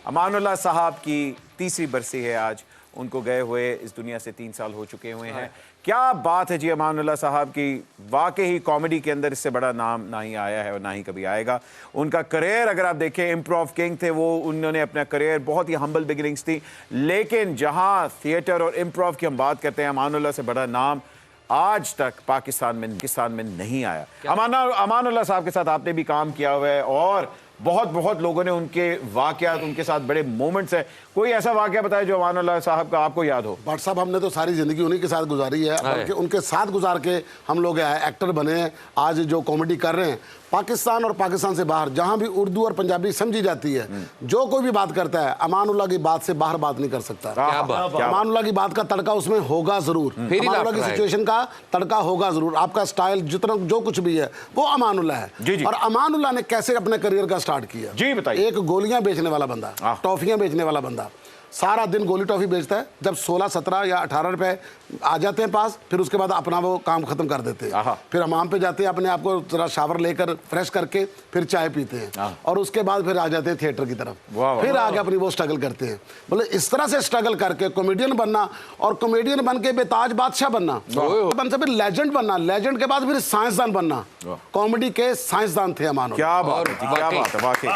अमानुल्लाह साहब की तीसरी बरसी है आज, उनको गए हुए इस दुनिया से 3 साल हो चुके हुए हैं। क्या बात है जी अमानुल्लाह साहब की, वाकई कॉमेडी के अंदर इससे बड़ा नाम ना ही आया है और ना ही कभी आएगा। उनका करियर अगर आप देखें, इम्प्रोव किंग थे वो, उन्होंने अपना करियर बहुत ही हम्बल बिगिनिंग्स थी, लेकिन जहां थिएटर और इम्प्रोव की हम बात करते हैं, अमानुल्लाह से बड़ा नाम आज तक पाकिस्तान में नहीं आया। अमानुल्लाह साहब के साथ आपने भी काम किया हुआ है और बहुत लोगों ने उनके वाकयात, उनके साथ बड़े मोमेंट्स हैं। कोई ऐसा वाकया बताए जो अमानुल्लाह साहब का आपको याद हो? भट्ट साहब, हमने तो सारी जिंदगी उन्हीं के साथ गुजारी है, बल्कि उनके साथ गुजार के हम लोग एक्टर बने हैं। आज जो कॉमेडी कर रहे हैं, पाकिस्तान और पाकिस्तान से बाहर जहां भी उर्दू और पंजाबी समझी जाती है, जो कोई भी बात करता है, अमानुल्लाह की बात से बाहर बात नहीं कर सकता। अमानुल्लाह की बात का तड़का उसमें होगा जरूर, अमानुल्लाह की सिचुएशन का तड़का होगा जरूर। आपका स्टाइल जितना जो कुछ भी है वो अमानुल्लाह है। और अमानुल्लाह ने कैसे अपने करियर का स्टार्ट किया जी बताइए। एक गोलियां बेचने वाला बंदा, टॉफियां बेचने वाला बंदा, सारा दिन गोली टॉफी बेचता है। जब 16, 17 या 18 रुपए आ जाते हैं पास, फिर उसके बाद अपना वो काम खत्म कर देते हैं। फिर हमाम पे जाते हैं, अपने आप को जरा शावर लेकर फ्रेश करके फिर चाय पीते हैं और उसके बाद फिर आ जाते हैं थिएटर की तरफ, फिर आगे अपनी वो स्ट्रगल करते हैं। बोले इस तरह से स्ट्रगल करके कॉमेडियन बनना, और कॉमेडियन बन के बेताज बादशाह बनना, बन से फिर लेजेंड बनना, लेजेंड के बाद फिर साइंसदान बनना। कॉमेडी के साइंसदान थे अमानुल्लाह। क्या बात है वाकई।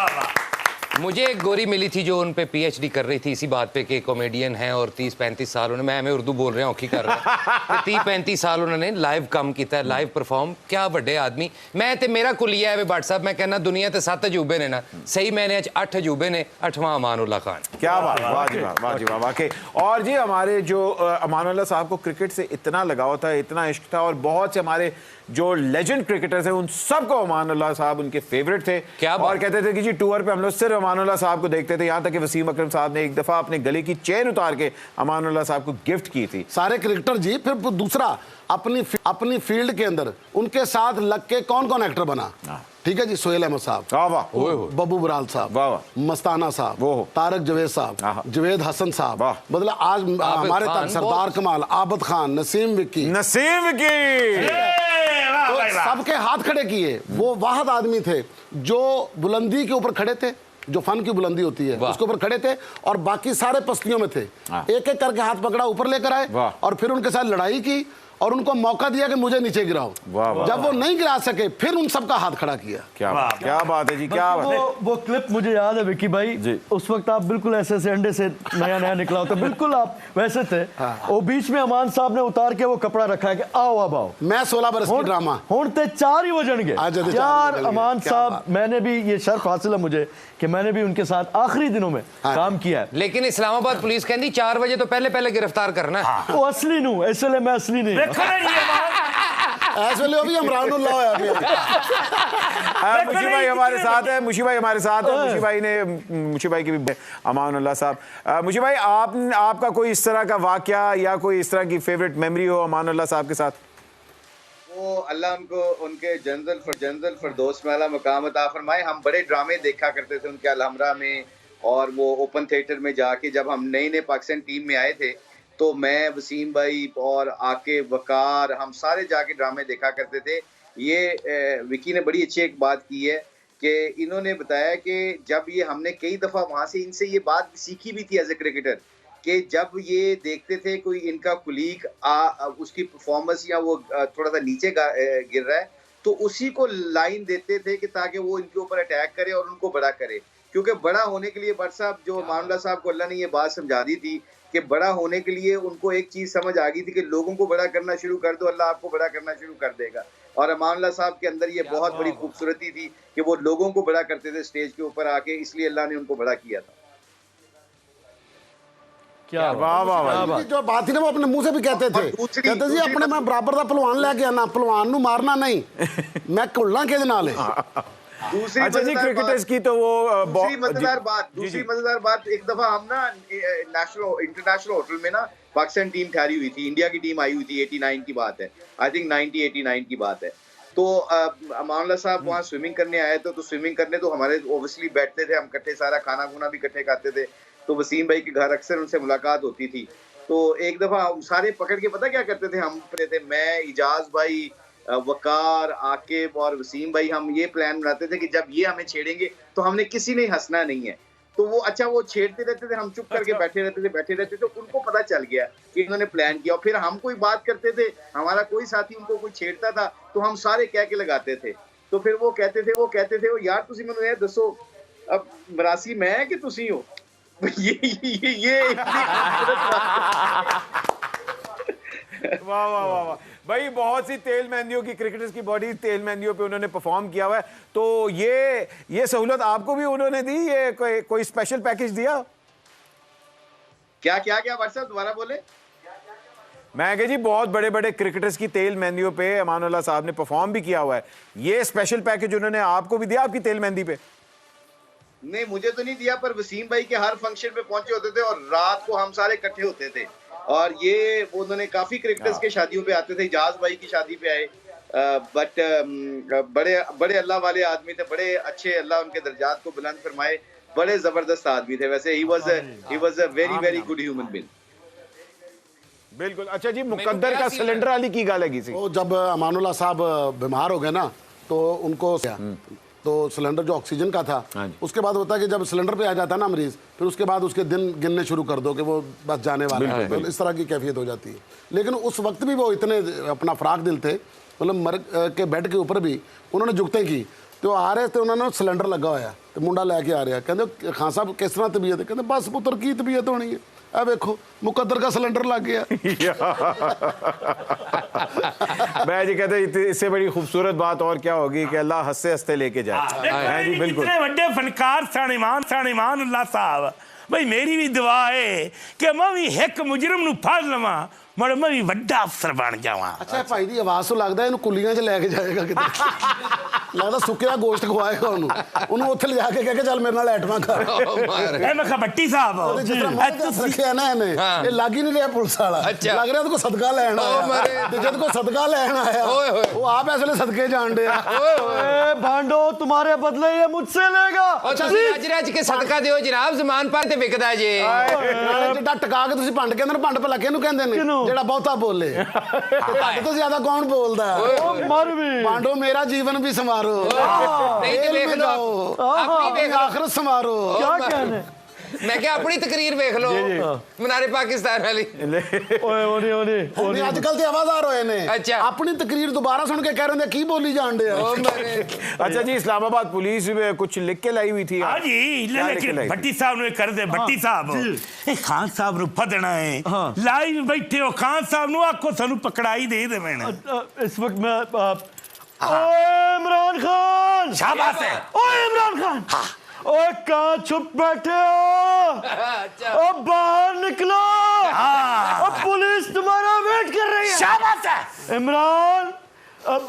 मुझे एक गोरी मिली थी जो उन पे पीएचडी कर रही थी इसी बात पे कि कॉमेडियन हैं और 30-35 साल उन्होंने, मैं हमें उर्दू बोल रहा हूँ की कर रहा हूँ, 30-35 साल उन्होंने लाइव काम किया, लाइव परफॉर्म। क्या बड़े आदमी। मैं ते मेरा कुलिया है भट्ट साहब, मैं कहना दुनिया ते 7 अजूबे ने ना, सही मैंने 8 अजूबे ने, 8वां अमानुल्लाह खान। क्या बात, वाह जी वाह वाकई। और जी हमारे जो अमानुल्लाह साहब को क्रिकेट से इतना लगाव था, इतना इश्क था, और बहुत से हमारे जो लेजेंड क्रिकेटर्स हैं उन सबको अमानुल्लाह साहब उनके फेवरेट थे। क्या और कहते थे कि जी टूर पे हम लोग सिर्फ अमानुल्लाह साहब को देखते थे, यहाँ तक कि वसीम अकरम साहब ने एक दफा अपने गले की चेन उतार के अमानुल्लाह साहब को गिफ्ट की थी। सारे क्रिकेटर जी। फिर दूसरा अपनी फील्ड के अंदर उनके साथ लग के कौन कौन एक्टर बना, ठीक है जी। सोहेल अहमद साहब, बब्बू बराल साहब, मस्ताना साहब, तारक जवेद साहब, जवेद हसन साहब, मतलब आज हमारे तक सरदार कमाल, आबद खान, नसीम विक्की तो सबके हाथ खड़े किए। वो वाहद आदमी थे जो बुलंदी के ऊपर खड़े थे, जो फन की बुलंदी होती है उसके ऊपर खड़े थे, और बाकी सारे पस्तियों में थे। एक एक करके हाथ पकड़ा, ऊपर लेकर आए और फिर उनके साथ लड़ाई की और उनको मौका दिया कि मुझे नीचे गिराओ। जब वो नहीं गिरा सके फिर उन सबका हाथ खड़ा किया। क्या बात है जी, क्या बात है। वो क्लिप मुझे याद है विक्की भाई, उस वक्त आप बिल्कुल ऐसे अंडे से नया निकला होता, बिल्कुल आप वैसे थे। और बीच में अमान साहब ने उतार के वो कपड़ा रखा है कि आओ अब आओ। मैं 16 बरस की ड्रामा होते 4 ही वजन गए यार। अमान साहब, मैंने भी ये शर्फ हासिल है मुझे कि मैंने भी उनके साथ आखिरी दिनों में काम किया है। लेकिन इस्लामाबाद पुलिस कहती 4 बजे तो पहले गिरफ्तार करना है। वो असली नू, इसलिए मैं असली नहीं। ऐसे ले भी अमरानुल्लाह है अभी। मुशी भाई हमारे साथ है, मुशी भाई की भी अमानुल्लाह साहब। मुशी भाई, आपका कोई इस तरह का वाकया या कोई इस तरह की फेवरेट मेमोरी हो अमानुल्लाह साहब के साथ? वो अल्लाह उनको उनके जन्नतुल फिरदौस में आला मकाम अता फरमाए। हम बड़े ड्रामे देखा करते थे उनके अलहमरा में, और वो ओपन थिएटर में जाके जब हम नए पाकिस्तान टीम में आए थे तो मैं, वसीम भाई और आके वकार, हम सारे जाके ड्रामे देखा करते थे। ये विकी ने बड़ी अच्छी एक बात की है कि इन्होंने बताया कि जब ये हमने कई दफ़ा वहाँ से इनसे ये बात सीखी भी थी एज ए क्रिकेटर, कि जब ये देखते थे कोई इनका कुलीग उसकी परफॉर्मेंस या वो थोड़ा सा नीचे गिर रहा है तो उसी को लाइन देते थे कि ताकि वो इनके ऊपर अटैक करे और उनको बड़ा करे। क्योंकि बड़ा होने के लिए भट्ट साहब, जो अमानुल्लाह साहब को अल्लाह ने ये बात समझा दी थी कि बड़ा होने के लिए उनको एक चीज़ समझ आ गई थी कि लोगों को बड़ा करना शुरू कर दो, अल्लाह आपको बड़ा करना शुरू कर देगा। और अमानुल्लाह साहब के अंदर ये बहुत बड़ी खूबसूरती थी कि वो लोगों को बड़ा करते थे स्टेज के ऊपर आके, इसलिए अल्लाह ने उनको बड़ा किया था। क्या वाह जो बात थी ना वो अपने मुंह से भी कहते थे, कहते जी अपने मैं बराबर का पहलवान लेके आना, पहलवान नू मारना नहीं, मैं कुलना के नाल। दूसरी क्रिकेटर्स की तो वो दूसरी मजेदार बात, एक दफा हम ना इंटरनेशनल होटल में ना पाकिस्तान टीम ठहरी हुई थी, इंडिया की टीम आई हुई थी, 89 की बात है, आई थिंक 90-89 की बात है। तो अमानुल्लाह साहब वहाँ स्विमिंग करने आए थे, तो स्विमिंग करने तो हमारे ओबियसली बैठते थे हम इकट्ठे, सारा खाना खुना भी इकट्ठे खाते थे। तो वसीम भाई के घर अक्सर उनसे मुलाकात होती थी। तो एक दफा सारे पकड़ के पता क्या करते थे, हम थे मैं, इजाज भाई, वकार, आकिब और वसीम भाई, हम ये प्लान बनाते थे कि जब ये हमें छेड़ेंगे तो हमने किसी ने हंसना नहीं है। तो वो अच्छा वो छेड़ते रहते थे, हम चुप करके बैठे रहते थे। उनको पता चल गया कि इन्होंने प्लान किया। और फिर हम कोई बात करते थे, हमारा कोई साथी उनको कोई छेड़ता था तो हम सारे कह के लगाते थे। तो फिर वो कहते थे यार तुसी मैनू ये दसो अब मरासी मैं है कि तुसी हो। ये वाह वाह वाह वाह भाई, बहुत सी तेल मेहंदियों की क्रिकेटर्स की बॉडी तेल मेहंदियों पे उन्होंने परफॉर्म किया हुआ है। तो ये सहूलत आपको भी उन्होंने दी, ये कोई स्पेशल पैकेज दिया? क्या व्हाट्सएप दोबारा बोले? मैं कह जी बहुत बड़े बड़े क्रिकेटर्स की तेल मेहंदियों पे अमानुल्लाह साहब ने परफॉर्म भी किया हुआ है, ये स्पेशल पैकेज उन्होंने आपको भी दिया आपकी तेल मेहंदी पे? नहीं मुझे तो नहीं दिया, पर वसीम भाई के हर फंक्शन पे पहुंचे होते थे और रात को हम सारे इकट्ठे होते थे। और ये उन्होंने काफी क्रिकेटर्स के शादियों पे आते थे, इजाज भाई की शादी पे आए। बट बड़े अल्लाह वाले आदमी थे, बड़े अच्छे, अल्लाह उनके दर्जात को बुलंद फरमाए, बड़े जबरदस्त आदमी थे। वैसे he was a very good human being. बिल्कुल। अच्छा जी, मुकद्दर का सिलेंडर वाली की गाल है तो जब अमानुल्लाह साहब बीमार हो गए ना, तो उनको तो सिलेंडर जो ऑक्सीजन का था, उसके बाद होता है कि जब सिलेंडर पे आ जाता है ना मरीज, फिर उसके बाद उसके दिन गिनने शुरू कर दो कि वो बस जाने वाला है, तो इस तरह की कैफियत हो जाती है। लेकिन उस वक्त भी वो इतने अपना फराक दिल थे, मतलब मर के बेड के ऊपर भी उन्होंने जुगतें की। तो आ रहे थे, उन्होंने सिलेंडर लगा हुआ है, तो मुंडा लैके आ रहा है, कहते खान साहब किस तरह तबीयत है? कहते बस पुत्र की तबीयत होनी है, अब देखो मुकद्दर का सिलेंडर लग गया। मैं जी कहते इससे बड़ी खूबसूरत बात और क्या होगी कि अल्लाह हंसते हंसते लेके जाए। जी बिल्कुल। इतने बड़े फनकार सन इमान अल्लाह साहब, भाई मेरी भी दुआ है कि मैं भी एक मुजरम नूं फड़ लवां, मैं भी वड्डा अफसर बन जावां। अच्छा भाई दी आवाज तो लगता है इन्हू कुलियां च लैके जाएगा किते, लगता सुक्किया गोश्त खवाएगा उन्होंने उत्थे ले जाके कह के चल मेरे नाल ऐटमा कर। ए मैं कहा भट्टी साहब जिस तरह रखिया ना इन्हें, ये लग ही नहीं रहा पुलिस वाला, लग रहा को सदका लैन आया, ते जद को सदका लैन आया वो आप ऐसे सदके जान डे। भांडो तुम्हारे बदले ये मुझसे लेगा। अच्छा रज के सदका दियो जनाब, जमान पर ते विकदा जे। नाले जिड्डा टका के तुसी भंड के अंदर भंड पला के नु कहंदे ने जेड़ा बहुता बोले, ਤੁਹਾਡੇ ਤੋਂ ਜ਼ਿਆਦਾ ਕੌਣ ਬੋਲਦਾ? मर भी पांडो मेरा जीवन भी संवारो, नहीं तो देख लो अपनी आखिरत संवारो। क्या कहने? मैं क्या अपनी तकरीर देख लो मनारे पाकिस्तान वाली। ओए ओने ओने नहीं आजकल ते आवाज़दार होए ने, अच्छा अपनी तकरीर दोबारा सुन के कह रहे हैं की बोली जान दे। अच्छा जी, इस्लामाबाद पुलिस में कुछ लिख के लाई हुई थी। हाँ जी, लेकिन भट्टी साहब ने कर दे, भट्टी साहब ए खान साहब नु फदना है, लाइव बैठे हो, खान साहब नु आखो सानू पकड़ाई दे देवेन। इस वक्त मैं ओए इमरान खान, शाबाश है। ओए इमरान खान, ओए कहाँ छुप बैठे हो? ओ बाहर निकलो, अब पुलिस तुम्हारा वेट कर रही है। शाबाश है इमरान, अब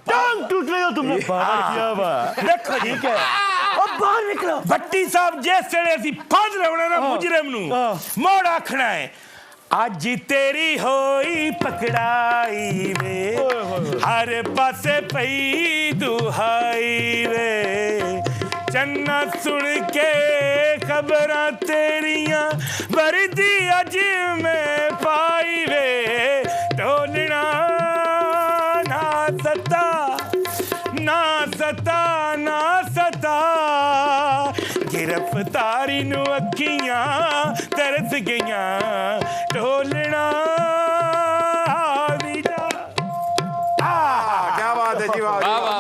टांग टूट रही हो तुमने, बाहर किया हुआ। देखो ठीक है, अब बाहर निकलो। भट्टी साहब जिस वेले असीं फड़ लेवना ना मुजरम नु, मोड़ आखना है आज तेरी होई पकड़ाई वे, हर पासे पई दुहाई वे, चन्ना सुन के खबरां तेरियां वरदी अज मैं पाई वे, ढोलना ना सता गिरफ्तारी नु अखियां तरस गईयां, ढोलना क्या बात है जी, वाह।